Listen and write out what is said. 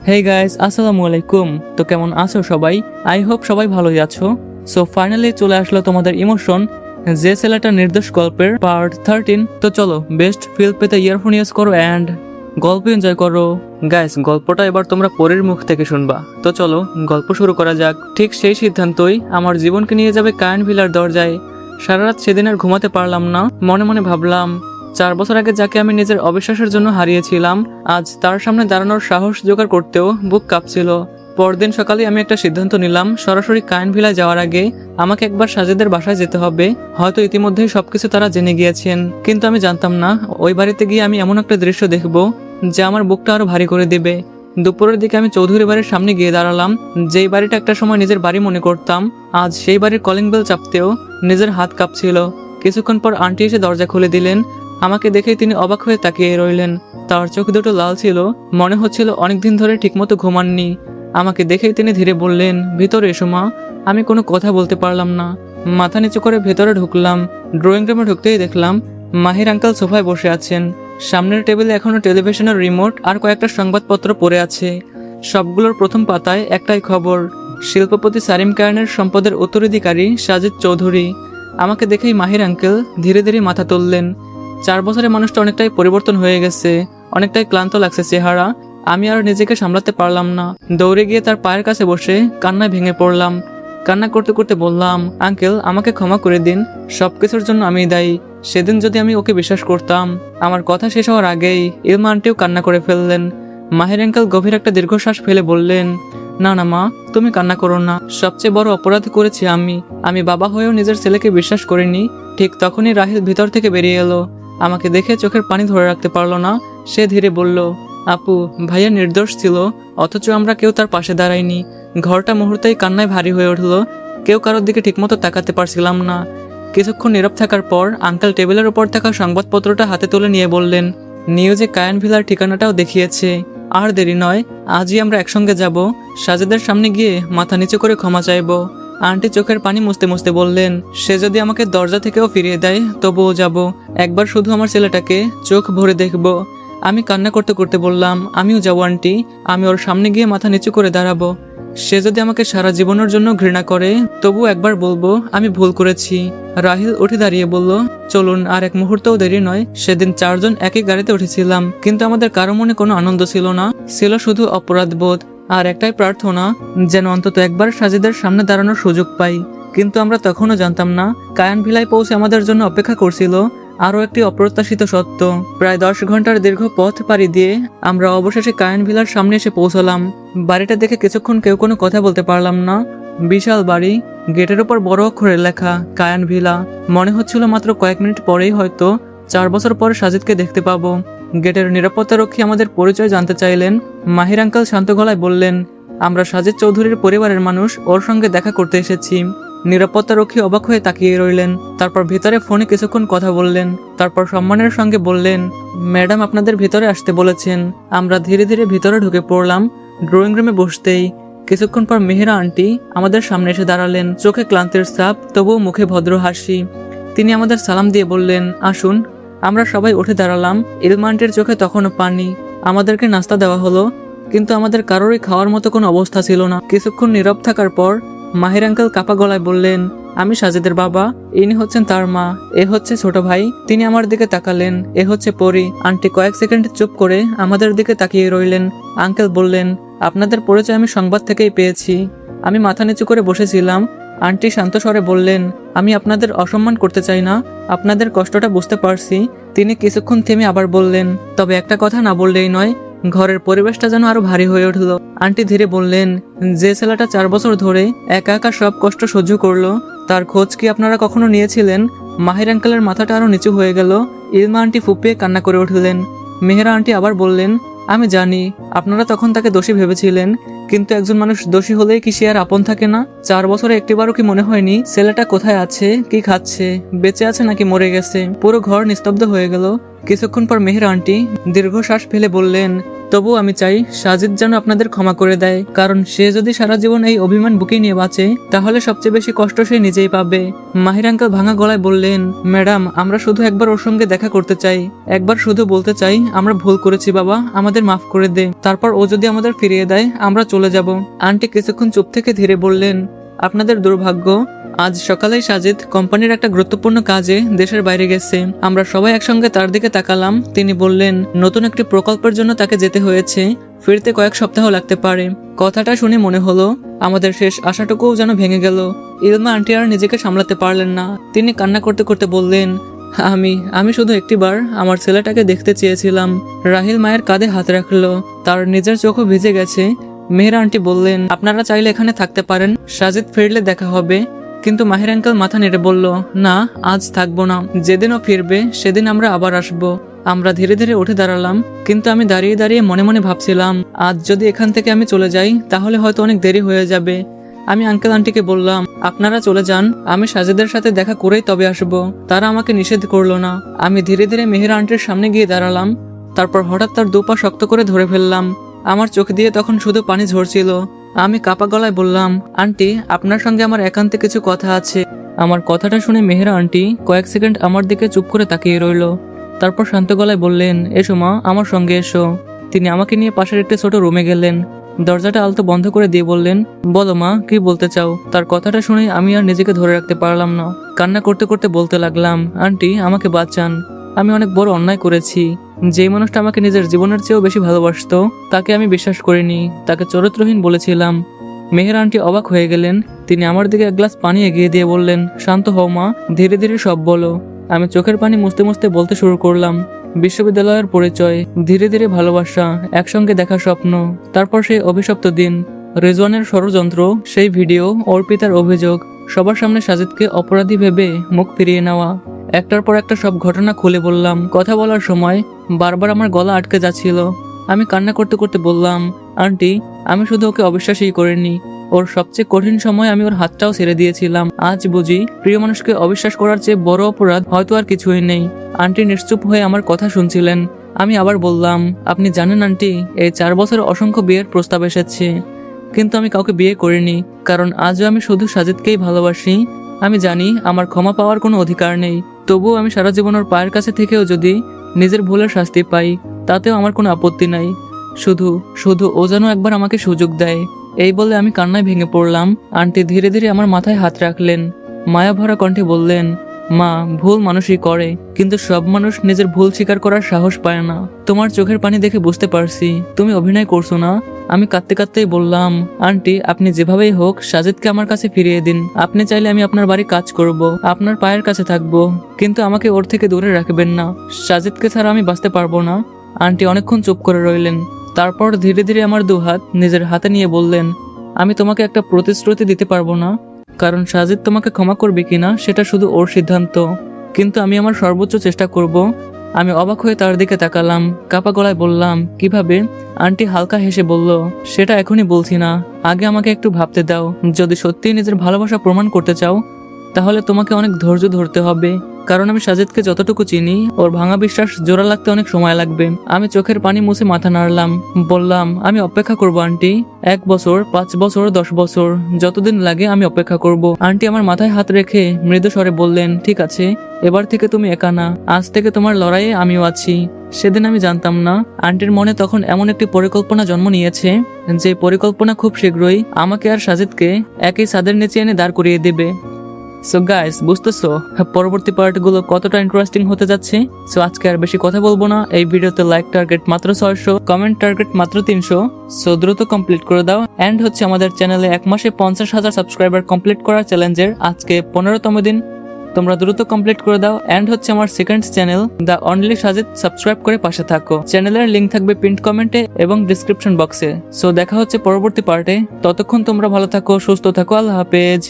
Hey guys, আসসালামু আলাইকুম। তো কেমন আছো সবাই? আই হোপ সবাই ভালোই আছো। সো ফাইনালি চলে আসলো তোমাদের ইমোশন যে ছেলেটা নির্দোষ গল্পের পার্ট 13। তো চলো বেস্ট ফিল পেতে ইয়ারফোন ইউজ করো অ্যান্ড গল্প এনজয় করো। গাইস, গল্পটা এবার তোমরা পরের মুখ থেকে শুনবা। তো চলো গল্প শুরু করা যাক। ঠিক সেই সিদ্ধান্তই আমার জীবনকে নিয়ে যাবে কায়ান ভিলার দরজায়। সারা রাত সেদিন আর ঘুমাতে পারলাম না। মনে মনে ভাবলাম 4 বছর আগে যাকে আমি নিজের অবিশ্বাসের জন্য হারিয়েছিলাম, আজ তার সামনে দাঁড়ানোর সাহস জোগাড় করতেও বুক কাঁপছিল। পরদিন সকালে আমি একটা সিদ্ধান্ত নিলাম, সরাসরি কায়ান ভিলায় যাওয়ার আগে আমাকে একবার সাজেদের বাসায় যেতে হবে। হয়তো ইতিমধ্যেই সবকিছু তারা জেনে গিয়েছেন, কিন্তু আমি জানতাম না ওই বাড়িতে গিয়ে আমি এমন একটা দৃশ্য দেখব যা আমার বুকটা আরো ভারী করে দেবে। দুপুরের দিকে আমি চৌধুরী বাড়ির সামনে গিয়ে দাঁড়ালাম। যেই বাড়িটা একটা সময় নিজের বাড়ি মনে করতাম, আজ সেই বাড়ির কলিং বেল চাপতেও নিজের হাত কাঁপছিল। কিছুক্ষণ পর আন্টি এসে দরজা খুলে দিলেন। আমাকে দেখেই তিনি অবাক হয়ে তাকিয়ে রইলেন। তার চোখ দুটো লাল ছিল, মনে হচ্ছিল অনেকদিন ধরে ঠিকমতো ঘুমাননি। আমাকে দেখেই তিনি ধীরে বললেন, ভিতরে এসো মা। আমি কোনো কথা বলতে পারলাম না। মাথা নিচু করে ভেতরে ঢুকলাম। ড্রয়িং রুমে ঢুকতেই দেখলাম মাহির আঙ্কেল সোফায় বসে আছেন। সামনের টেবিলে এখনো টেলিভিশনের রিমোট আর কয়েকটা সংবাদপত্র পড়ে আছে। সবগুলোর প্রথম পাতায় একটাই খবর, শিল্পপতি সারিম কায়ানের সম্পদের উত্তরাধিকারী সাজিদ চৌধুরী। আমাকে দেখেই মাহির আঙ্কেল ধীরে ধীরে মাথা তুললেন। 4 বছরে মানুষটা অনেকটাই পরিবর্তন হয়ে গেছে, অনেকটাই ক্লান্ত লাগছে চেহারা। আমি আর নিজেকে সামলাতে পারলাম না। দৌড়ে গিয়ে তার পায়ের কাছে বসে কান্নায় ভেঙে পড়লাম। কান্না করতে করতে বললাম, আঙ্কেল আমাকে ক্ষমা করে দিন, সবকিছুর জন্য আমি দায়ী। সেদিন যদি আমি ওকে বিশ্বাস করতাম। আমার কথা শেষ হওয়ার আগেই ইলমা আন্টিও কান্না করে ফেললেন। মাহির আঙ্কেল গভীর একটা দীর্ঘশ্বাস ফেলে বললেন, না না মা, তুমি কান্না করো না। সবচেয়ে বড় অপরাধ করেছি আমি বাবা হয়েও নিজের ছেলেকে বিশ্বাস করিনি। ঠিক তখনই রাহিল ভিতর থেকে বেরিয়ে এলো। আমাকে দেখে চোখের পানি ধরে রাখতে পারলো না। সে ধীরে বলল, আপু, ভাইয়া নির্দোষ ছিল, অথচ আমরা কেউ তার পাশে দাঁড়াইনি। ঘরটা মুহূর্তেই কান্নায় ভারী হয়ে উঠল। কেউ কারোর দিকে ঠিকমতো তাকাতে পারছিলাম না। কিছুক্ষণ নীরব থাকার পর আঙ্কেল টেবিলের উপর থাকা সংবাদপত্রটা হাতে তুলে নিয়ে বললেন, নিউজে কায়ান ভিলার ঠিকানাটাও দেখিয়েছে। আর দেরি নয়, আজই আমরা একসঙ্গে যাব। সাজেদের সামনে গিয়ে মাথা নিচু করে ক্ষমা চাইব। আন্টি চোখের পানি মুছতে মুছতে বললেন, সে যদি আমাকে দরজা থেকেও ফিরিয়ে দেয় তবুও যাব। একবার শুধু আমার ছেলেটাকে চোখ ভরে দেখব। আমি কান্না করতে করতে বললাম, আমিও যাবো আন্টি। আমি ওর সামনে গিয়ে মাথা নিচু করে দাঁড়াবো। সে যদি আমাকে সারা জীবনের জন্য ঘৃণা করে তবু একবার বলবো আমি ভুল করেছি। রাহিল উঠে দাঁড়িয়ে বলল, চলুন, আর এক মুহূর্তও দেরি নয়। সেদিন 4 জন একই গাড়িতে উঠেছিলাম, কিন্তু আমাদের কারো মনে কোনো আনন্দ ছিল না, ছিল শুধু অপরাধ বোধ। আর একটাই প্রার্থনা, যেন অন্তত একবার সাজিদের সামনে দাঁড়ানোর সুযোগ পাই। কিন্তু আমরা তখনও জানতাম না কায়ান ভিলায় পৌঁছে আমাদের জন্য অপেক্ষা করছিল আরও একটি অপ্রত্যাশিত সত্য। প্রায় 10 ঘন্টার দীর্ঘ পথ পাড়ি দিয়ে আমরা অবশেষে কায়ান ভিলার সামনে এসে পৌঁছলাম। বাড়িটা দেখে কিছুক্ষণ কেউ কোনো কথা বলতে পারলাম না। বিশাল বাড়ি, গেটের উপর বড় অক্ষরে লেখা কায়ান ভিলা। মনে হচ্ছিল মাত্র কয়েক মিনিট পরেই হয়তো 4 বছর পরে সাজিদকে দেখতে পাবো। গেটের নিরাপত্তারক্ষী আমাদের পরিচয় জানতে চাইলেন। মাহির আঙ্কেল শান্ত গলায় বললেন, আমরা সাজিদ চৌধুরীর পরিবারের মানুষ, ওর সঙ্গে দেখা করতে এসেছি। নিরাপত্তারক্ষী অবাক হয়ে তাকিয়ে রইলেন। তারপর ভিতরে ফোনে কিছুক্ষণ কথা বললেন। তারপর সম্মানের সঙ্গে বললেন, ম্যাডাম আপনাদের ভিতরে আসতে বলেছেন। আমরা ধীরে ধীরে ভিতরে ঢুকে পড়লাম। ড্রয়িং রুমে বসতেই কিছুক্ষণ পর মেহেরা আন্টি আমাদের সামনে এসে দাঁড়ালেন। চোখে ক্লান্তির ছাপ, তবুও মুখে ভদ্র হাসি। তিনি আমাদের সালাম দিয়ে বললেন, আসুন। আমরা সবাই উঠে দাঁড়ালাম। ইলমা আন্টির চোখে তখনও পানি। আমাদেরকে নাস্তা দেওয়া হলো, কিন্তু আমাদের কারোরই খাওয়ার মতো কোনো অবস্থা ছিল না। কিছুক্ষণ নীরব থাকার পর মাহির আঙ্কেল কাপা গলায় বললেন, আমি সাজিদের বাবা, ইনি হচ্ছেন তার মা, এ হচ্ছে ছোট ভাই। তিনি আমার দিকে তাকালেন, এ হচ্ছে পরি। আন্টি কয়েক সেকেন্ড চুপ করে আমাদের দিকে তাকিয়ে রইলেন। আঙ্কেল বললেন, আপনাদের পরিচয় আমি সংবাদ থেকেই পেয়েছি। আমি মাথা নিচু করে বসেছিলাম। আন্টি শান্ত স্বরে বললেন, আমি আপনাদের অসম্মান করতে চাই না, আপনাদের কষ্টটা বুঝতে পারছি। তিনি কিছুক্ষণ থেমে আবার বললেন, তবে একটা কথা না বললেই নয়। ঘরের পরিবেশটা যেন আরো ভারী হয়ে উঠল। আন্টি ধীরে বললেন, যে ছেলেটা 4 বছর ধরে একা একা সব কষ্ট সহ্য করলো, তার খোঁজ কি আপনারা কখনো নিয়েছিলেন? মাহির আঙ্কেলের মাথাটা আরো নিচু হয়ে গেল। ইলমা আন্টি ফুপিয়ে কান্না করে উঠলেন। মেহেরা আন্টি আবার বললেন, আমি জানি আপনারা তখন তাকে দোষী ভেবেছিলেন, কিন্তু একজন মানুষ দোষী হলেই কি সে আর আপন থাকে না? 4 বছরে একটিবারও কি মনে হয়নি ছেলেটা কোথায় আছে, কি খাচ্ছে, বেঁচে আছে নাকি মরে গেছে? পুরো ঘর নিস্তব্ধ হয়ে গেল। কিছুক্ষণ পর মেহের আন্টি দীর্ঘশ্বাস ফেলে বললেন, তবু আমি চাই সাজিদ যেন আপনাদের ক্ষমা করে দেয়, কারণ সে যদি সারা জীবন এই অভিমান বুকে নিয়ে বাঁচে তাহলে সবচেয়ে বেশি কষ্ট সে নিজেই পাবে। মাহির আঙ্কেল ভাঙা গলায় বললেন, ম্যাডাম আমরা শুধু একবার ওর সঙ্গে দেখা করতে চাই, একবার শুধু বলতে চাই আমরা ভুল করেছি বাবা, আমাদের মাফ করে দে, তারপর ও যদি আমাদের ফিরিয়ে দেয় আমরা চলে যাব। আন্টি কিছুক্ষণ চুপ থেকে ধীরে বললেন, আপনাদের দুর্ভাগ্য, আজ সকালেই সাজিদ কোম্পানির একটা গুরুত্বপূর্ণ কাজে দেশের বাইরে গেছে। আমরা সবাই একসঙ্গে তার দিকে তাকালাম। তিনি বললেন নতুন একটি প্রকল্পের জন্য তাকে যেতে হয়েছে, ফিরতে কয়েক সপ্তাহ লাগতে পারে। কথাটা শুনে মনে হলো আমাদের শেষ আশাটুকুও যেন ভেঙে গেল। ইলমা আন্টি আর নিজেকে সামলাতে পারলেন না। তিনি কান্না করতে করতে বললেন, আমি শুধু একটিবার আমার ছেলেটাকে দেখতে চেয়েছিলাম। রাহিল মায়ের কাঁধে হাত রাখলো, তার নিজের চোখও ভিজে গেছে। মেহেরা আন্টি বললেন, আপনারা চাইলে এখানে থাকতে পারেন, সাজিদ ফিরলে দেখা হবে। কিন্তু মাহির আঙ্কেল মাথা নেড়ে বলল, না আজ থাকবো না, যেদিন ও ফিরবে সেদিন আমরা আবার আসবো। আমরা ধীরে ধীরে উঠে দাঁড়ালাম, কিন্তু আমি দাঁড়িয়ে দাঁড়িয়ে মনে মনে ভাবছিলাম আজ যদি এখান থেকে আমি চলে যাই তাহলে হয়তো অনেক দেরি হয়ে যাবে। আমি আঙ্কেল আন্টিকে বললাম, আপনারা চলে যান, আমি সাজিদের সাথে দেখা করেই তবে আসবো। তারা আমাকে নিষেধ করলো না। আমি ধীরে ধীরে মেহেরা আন্টির সামনে গিয়ে দাঁড়ালাম, তারপর হঠাৎ তার দুপা শক্ত করে ধরে ফেললাম। আমার চোখ দিয়ে তখন শুধু পানি ঝরছিল। আমি কাপা গলায় বললাম, আন্টি আপনার সঙ্গে আমার একান্তে কিছু কথা আছে। আমার কথাটা শুনে মেহেরা আন্টি কয়েক সেকেন্ড আমার দিকে চুপ করে তাকিয়ে রইল, তারপর শান্ত গলায় বললেন, এসো মা, আমার সঙ্গে এসো। তিনি আমাকে নিয়ে পাশের একটি ছোট রুমে গেলেন, দরজাটা আলতো বন্ধ করে দিয়ে বললেন, বলো মা, কি বলতে চাও? তার কথাটা শুনে আমি আর নিজেকে ধরে রাখতে পারলাম না। কান্না করতে করতে বলতে লাগলাম, আন্টি আমাকে বাঁচান, আমি অনেক বড় অন্যায় করেছি। যেই মানুষটা আমাকে নিজের জীবনের চেয়েও বেশি ভালোবাসতো তাকে আমি বিশ্বাস করিনি, তাকে চরিত্রহীন বলেছিলাম। মেহেরা আন্টি অবাক হয়ে গেলেন। তিনি আমার দিকে এক গ্লাস পানি এগিয়ে দিয়ে বললেন, শান্ত হও মা, ধীরে ধীরে সব বলো। আমি চোখের পানি মুছতে মুছতে বলতে শুরু করলাম, বিশ্ববিদ্যালয়ের পরিচয়, ধীরে ধীরে ভালোবাসা, একসঙ্গে দেখা স্বপ্ন, তারপর সেই অভিশপ্ত দিন, রেজওয়ানের ষড়যন্ত্র, সেই ভিডিও, অর্পিতার অভিযোগ, সবার সামনে সাজিদকে অপরাধী ভেবে মুখ ফিরিয়ে নেওয়া। একটার পর একটা সব ঘটনা খুলে বললাম। কথা বলার সময় বারবার আমার গলা আটকে যাচ্ছিল। আমি কান্না করতে করতে বললাম, আন্টি আমি শুধু ওকে অবিশ্বাসই করিনি, ওর সবচেয়ে কঠিন সময় আমি ওর হাতটাও ছেড়ে দিয়েছিলাম। আজ বুঝি প্রিয় মানুষকে অবিশ্বাস করার চেয়ে বড় অপরাধ হয়তো আর কিছুই নেই। আন্টি নিশ্চুপ হয়ে আমার কথা শুনছিলেন। আমি আবার বললাম, আপনি জানেন আন্টি, এই 4 বছরে অসংখ্য বিয়ের প্রস্তাব এসেছে, কিন্তু আমি কাউকে বিয়ে করিনি, কারণ আজও আমি শুধু সাজিদকেই ভালোবাসি। আমি জানি আমার ক্ষমা পাওয়ার কোনো অধিকার নেই, তবুও আমি সারা জীবন ওর পায়ের কাছে থেকেও যদি নিজের ভুলের শাস্তি পাই তাতেও আমার কোনো আপত্তি নাই। শুধু শুধু ও যেন একবার আমাকে সুযোগ দেয়। এই বলে আমি কান্নায় ভেঙে পড়লাম। আন্টি ধীরে ধীরে আমার মাথায় হাত রাখলেন, মায়া ভরা কণ্ঠে বললেন, মা, ভুল মানুষই করে, কিন্তু সব মানুষ নিজের ভুল স্বীকার করার সাহস পায় না। তোমার চোখের পানি দেখে বুঝতে পারছি তুমি অভিনয় করছো না। আমি কাঁদতে কাঁদতেই বললাম, আন্টি আপনি যেভাবেই হোক সাজিদকে আমার কাছে ফিরিয়ে দিন। আপনি চাইলে আমি আপনার বাড়ি কাজ করব, আপনার পায়ের কাছে থাকবো, কিন্তু আমাকে ওর থেকে দূরে রাখবেন না। সাজিদকে ছাড়া আমি বাঁচতে পারবো না। আন্টি অনেকক্ষণ চুপ করে রইলেন, তারপর ধীরে ধীরে আমার 2 হাত নিজের হাতে নিয়ে বললেন, আমি তোমাকে একটা প্রতিশ্রুতি দিতে পারবো না, কারণ সাজিদ তোমাকে ক্ষমা করবে কিনা সেটা শুধু ওর সিদ্ধান্ত, কিন্তু আমি আমার সর্বোচ্চ চেষ্টা করব। আমি অবাক হয়ে তার দিকে তাকালাম, কাপা গলায় বললাম, কিভাবে? আন্টি হালকা হেসে বলল, সেটা এখনই বলছি না, আগে আমাকে একটু ভাবতে দাও। যদি সত্যিই নিজের ভালোবাসা প্রমাণ করতে চাও তাহলে তোমাকে অনেক ধৈর্য ধরতে হবে, কারণ আমি সাজিদকে যতটুকু চিনি ওর ভাঙা বিশ্বাস জোড়া লাগতে অনেক সময় লাগবে। আমি চোখের পানি মুছে মাথা নাড়লাম, বললাম, আমি অপেক্ষা করব আন্টি, 1 বছর, 5 বছর, 10 বছর, যতদিন লাগে আমি অপেক্ষা করব। আন্টি আমার মাথায় হাত রেখে মৃদু স্বরে বললেন, ঠিক আছে, এবার থেকে তুমি একা না, আজ থেকে তোমার লড়াইয়ে আমিও আছি। সেদিন আমি জানতাম না আন্টির মনে তখন এমন একটি পরিকল্পনা জন্ম নিয়েছে, যে পরিকল্পনা খুব শীঘ্রই আমাকে আর সাজিদকে একই ছাদের নিচে এনে দাঁড় করিয়ে দেবে। সো গাইস, বুঝতেছো পরবর্তী পার্টগুলো কতটা ইন্টারেস্টিং হতে যাচ্ছে। সো আজকে আর বেশি কথা বলবো না। এই ভিডিওতে লাইক টার্গেট মাত্র 600, কমেন্ট টার্গেট মাত্র 300। সো দ্রুত কমপ্লিট করে দাও। এন্ড হচ্ছে আমাদের চ্যানেলে 1 মাসে 50,000 সাবস্ক্রাইবার কমপ্লিট করার চ্যালেঞ্জের আজকে 15তম দিন। তোমরা দ্রুত কমপ্লিট করে দাও। এন্ড হচ্ছে আমার second channel the only Sajid, subscribe করে পাশে থাকো। চ্যানেলের লিংক থাকবে পিন্ড কমেন্টে এবং ডিসক্রিপশন বক্সে। সো দেখা হচ্ছে পরবর্তী পার্টে। ততক্ষণ তোমরা ভালো থাকো, সুস্থ থাকো, আল্লাহ হাফেজ।